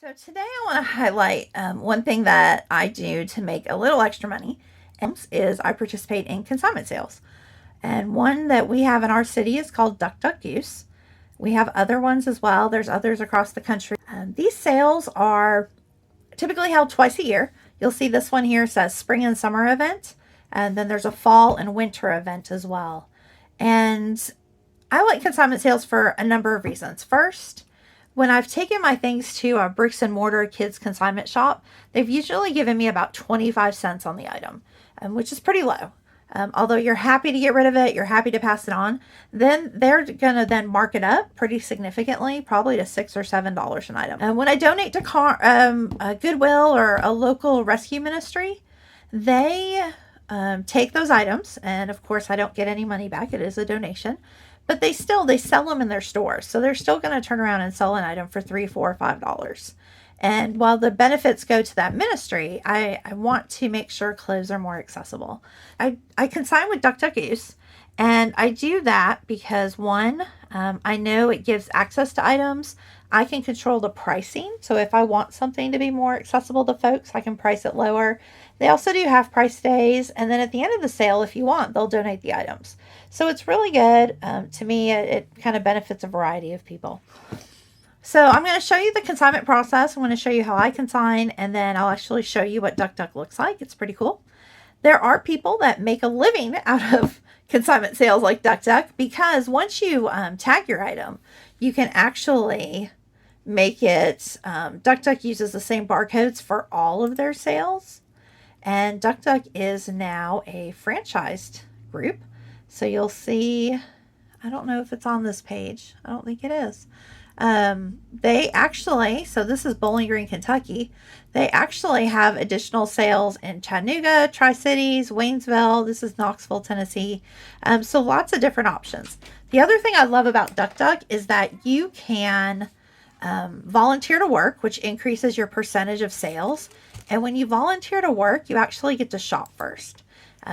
So today I want to highlight one thing that I do to make a little extra money is I participate in consignment sales. And one that we have in our city is called Duck Duck Goose. We have other ones as well. There's others across the country. These sales are typically held twice a year. You'll see this one here says spring and summer event. And then there's a fall and winter event as well. And I like consignment sales for a number of reasons. First, when I've taken my things to a bricks and mortar kids consignment shop, they've usually given me about 25 cents on the item, which is pretty low. Although you're happy to get rid of it, you're happy to pass it on, then they're going to then mark it up pretty significantly, probably to $6 or $7 an item. And when I donate to Goodwill or a local rescue ministry, they take those items, and of course I don't get any money back. It is a donation. But they sell them in their stores. So they're still going to turn around and sell an item for $3, $4, or $5. And while the benefits go to that ministry, I want to make sure clothes are more accessible. I consign with Duck Duck Goose, and I do that because one, I know it gives access to items. I can control the pricing. So if I want something to be more accessible to folks, I can price it lower. They also do half price days. And then at the end of the sale, if you want, they'll donate the items. So it's really good. To me, it kind of benefits a variety of people. So I'm going to show you the consignment process. I'm going to show you how I consign, and then I'll actually show you what Duck Duck looks like. It's pretty cool. There are people that make a living out of consignment sales like Duck Duck, because once you tag your item, you can actually make it, Duck Duck uses the same barcodes for all of their sales. And Duck Duck is now a franchised group. So you'll see, I don't know if it's on this page. I don't think it is. They actually, so this is Bowling Green, Kentucky. They actually have additional sales in Chattanooga, Tri-Cities, Waynesville. This is Knoxville, Tennessee. So lots of different options. The other thing I love about Duck Duck is that you can volunteer to work, which increases your percentage of sales. And when you volunteer to work, you actually get to shop first.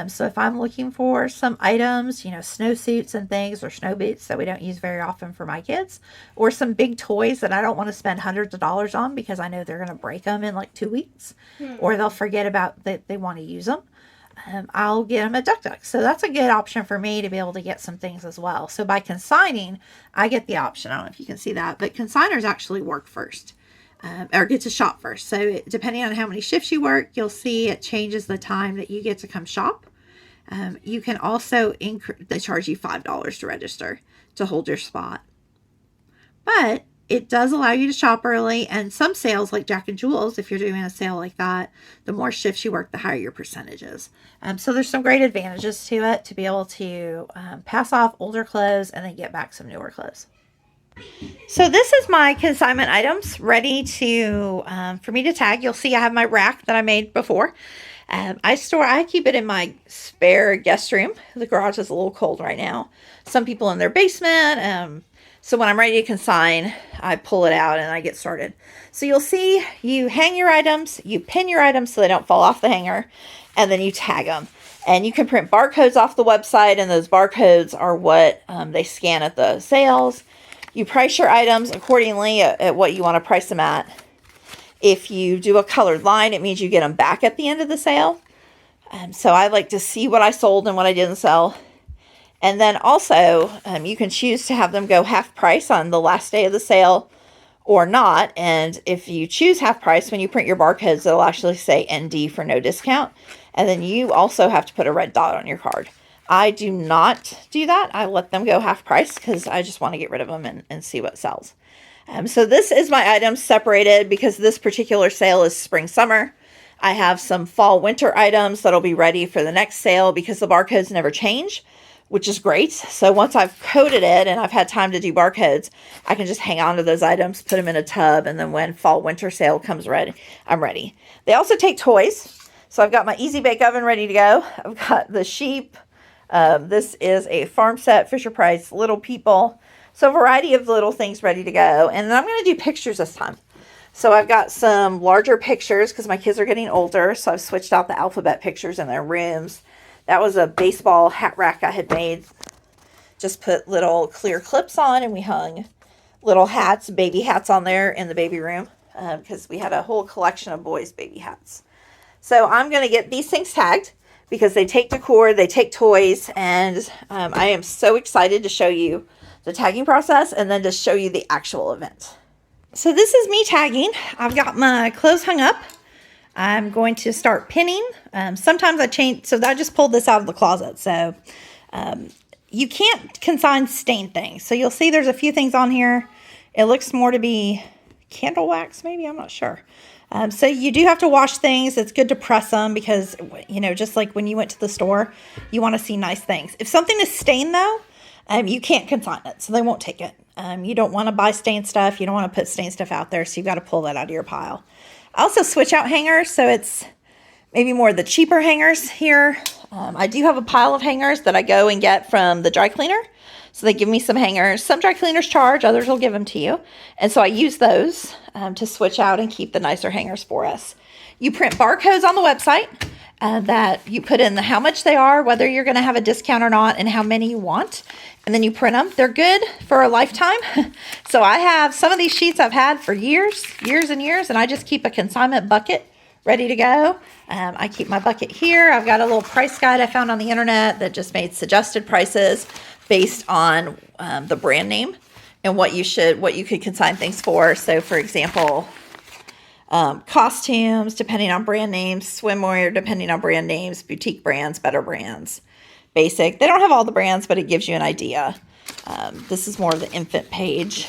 So if I'm looking for some items, snowsuits and things, or snow boots that we don't use very often for my kids, or some big toys that I don't want to spend hundreds of dollars on because I know they're going to break them in like 2 weeks, or they'll forget about that they want to use them, I'll get them at Duck Duck. So that's a good option for me to be able to get some things as well. So by consigning, I get the option. I don't know if you can see that, but consigners actually work first. Or get to shop first. So depending on how many shifts you work, you'll see it changes the time that you get to come shop. You can also they charge you $5 to register to hold your spot. But it does allow you to shop early, and some sales like Jack and Jewels, if you're doing a sale like that, the more shifts you work, the higher your percentages. So there's some great advantages to it to be able to pass off older clothes and then get back some newer clothes. So this is my consignment items ready to for me to tag. You'll see I have my rack that I made before. I keep it in my spare guest room. The garage is a little cold right now. Some people in their basement. So when I'm ready to consign, I pull it out and I get started. So you'll see you hang your items, you pin your items so they don't fall off the hanger, and then you tag them. And you can print barcodes off the website, and those barcodes are what they scan at the sales. You price your items accordingly at what you want to price them at. If you do a colored line, it means you get them back at the end of the sale. So I like to see what I sold and what I didn't sell. And then also, you can choose to have them go half price on the last day of the sale or not. And if you choose half price, when you print your barcodes, it'll actually say ND for no discount. And then you also have to put a red dot on your card. I do not do that. I let them go half price because I just want to get rid of them and see what sells. So this is my items separated because this particular sale is spring summer. I have some fall winter items that'll be ready for the next sale because the barcodes never change, which is great. So once I've coded it and I've had time to do barcodes, I can just hang on to those items, put them in a tub, and then when fall winter sale comes ready, I'm ready. They also take toys. So I've got my Easy Bake Oven ready to go. I've got the sheep. This is a farm set, Fisher-Price, Little People. So a variety of little things ready to go. And then I'm going to do pictures this time. So I've got some larger pictures because my kids are getting older. So I've switched out the alphabet pictures in their rooms. That was a baseball hat rack I had made. Just put little clear clips on, and we hung little hats, baby hats on there in the baby room. because we had a whole collection of boys' baby hats. So I'm going to get these things tagged because they take decor, they take toys, and I am so excited to show you the tagging process and then to show you the actual event. So this is me tagging. I've got my clothes hung up. I'm going to start pinning. Sometimes I change, so I just pulled this out of the closet. So you can't consign stained things. So you'll see there's a few things on here. It looks more to be candle wax, maybe, I'm not sure. So you do have to wash things. It's good to press them because, you know, just like when you went to the store, you want to see nice things. If something is stained though, you can't consign it, so they won't take it. You don't want to buy stained stuff. You don't want to put stained stuff out there, so you've got to pull that out of your pile. I also switch out hangers, so it's maybe more the cheaper hangers here. I do have a pile of hangers that I go and get from the dry cleaner. So they give me some hangers. Some dry cleaners charge, others will give them to you. And so I use those to switch out and keep the nicer hangers for us. You print barcodes on the website that you put in how much they are, whether you're going to have a discount or not, and how many you want. And then you print them. They're good for a lifetime. So I have some of these sheets I've had for years and years, and I just keep a consignment bucket ready to go. I keep my bucket here. I've got a little price guide I found on the internet that just made suggested prices based on the brand name and what you could consign things for. So for example, costumes, depending on brand names, swimwear, depending on brand names, boutique brands, better brands, basic. They don't have all the brands, but it gives you an idea. This is more of the infant page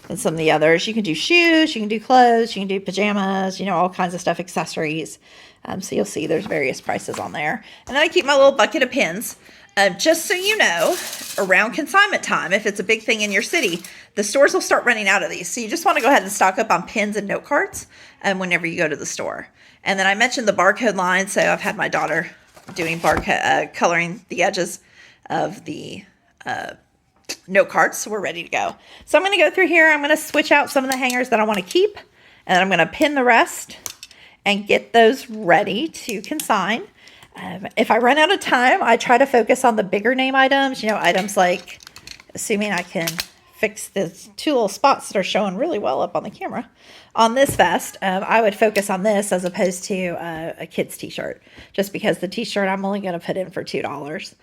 than some of the others. You can do shoes, you can do clothes, you can do pajamas, you know, all kinds of stuff, accessories. So you'll see there's various prices on there. And then I keep my little bucket of pins. Just so you know, around consignment time, if it's a big thing in your city, the stores will start running out of these. So you just want to go ahead and stock up on pins and note cards whenever you go to the store. And then I mentioned the barcode line. So I've had my daughter doing barcode, coloring the edges of the note cards. So we're ready to go. So I'm going to go through here. I'm going to switch out some of the hangers that I want to keep. And then I'm going to pin the rest and get those ready to consign. If I run out of time, I try to focus on the bigger name items, you know, items like, assuming I can fix the two little spots that are showing really well up on the camera. On this vest, I would focus on this as opposed to a kid's t-shirt, just because the t-shirt I'm only going to put in for $2.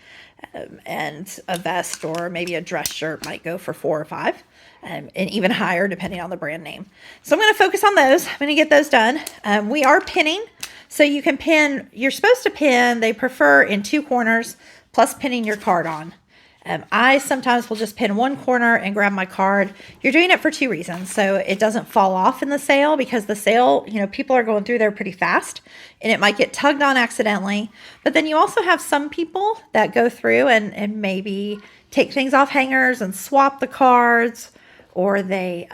And a vest or maybe a dress shirt might go for $4 or $5, and even higher depending on the brand name. So I'm going to focus on those. I'm going to get those done. We are pinning. So you can pin, you're supposed to pin, they prefer in 2 corners, plus pinning your card on. I sometimes will just pin one corner and grab my card. You're doing it for 2 reasons. So it doesn't fall off in the sale, because the sale, you know, people are going through there pretty fast and it might get tugged on accidentally. But then you also have some people that go through and maybe take things off hangers and swap the cards, or they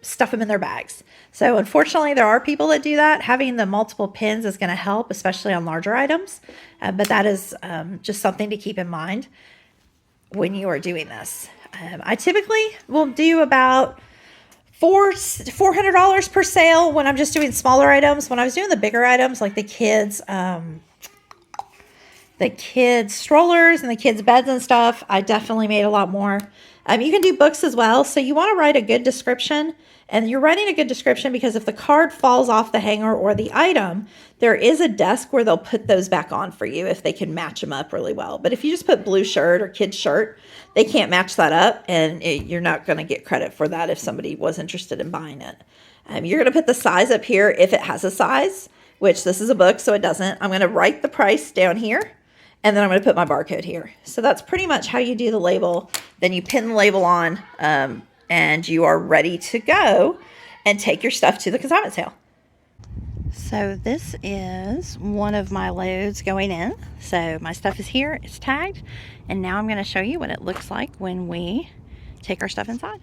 stuff them in their bags. So unfortunately, there are people that do that. Having the multiple pins is going to help, especially on larger items. But that is just something to keep in mind when you are doing this. I typically will do about $400 per sale when I'm just doing smaller items. When I was doing the bigger items, like the kids strollers and the kids beds and stuff, I definitely made a lot more. You can do books as well. So you want to write a good description, and you're writing a good description because if the card falls off the hanger or the item, there is a desk where they'll put those back on for you if they can match them up really well. But if you just put blue shirt or kid's shirt, they can't match that up, and you're not going to get credit for that if somebody was interested in buying it. You're going to put the size up here if it has a size, which this is a book, so it doesn't. I'm going to write the price down here. And then I'm going to put my barcode here. So that's pretty much how you do the label. Then you pin the label on, and you are ready to go and take your stuff to the consignment sale. So this is one of my loads going in. So my stuff is here, it's tagged. And now I'm going to show you what it looks like when we take our stuff inside.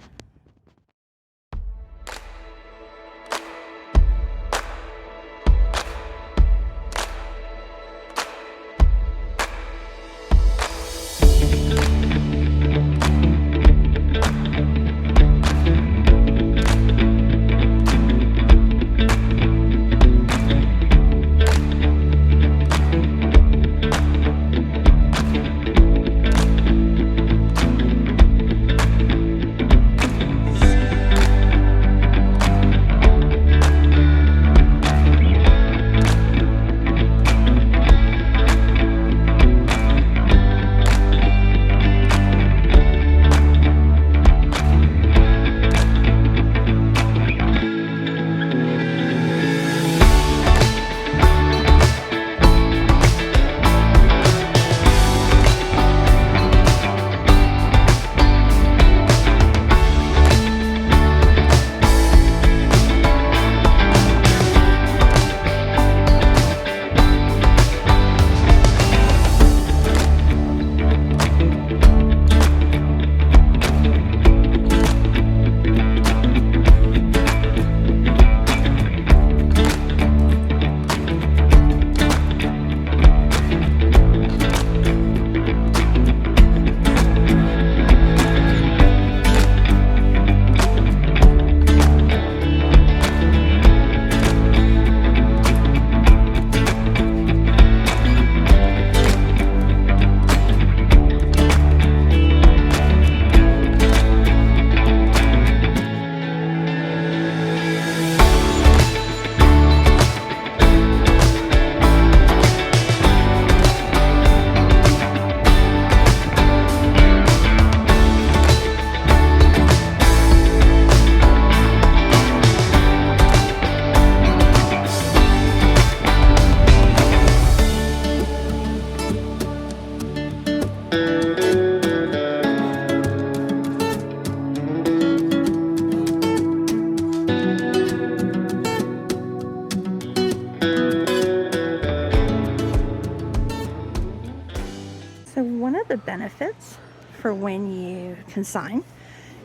So one of the benefits for when you consign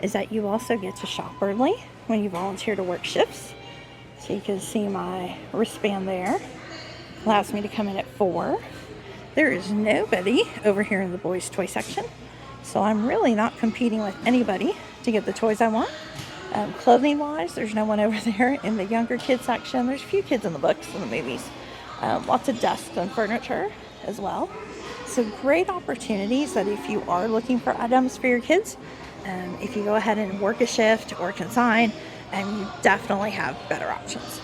is that you also get to shop early when you volunteer to work shifts. So you can see my wristband there. Allows me to come in at 4. There is nobody over here in the boys' toy section, so I'm really not competing with anybody to get the toys I want. Clothing wise, there's no one over there in the younger kids section. There's a few kids in the books and the movies. Lots of desks and furniture as well. So great opportunities that if you are looking for items for your kids, if you go ahead and work a shift or consign, and you definitely have better options.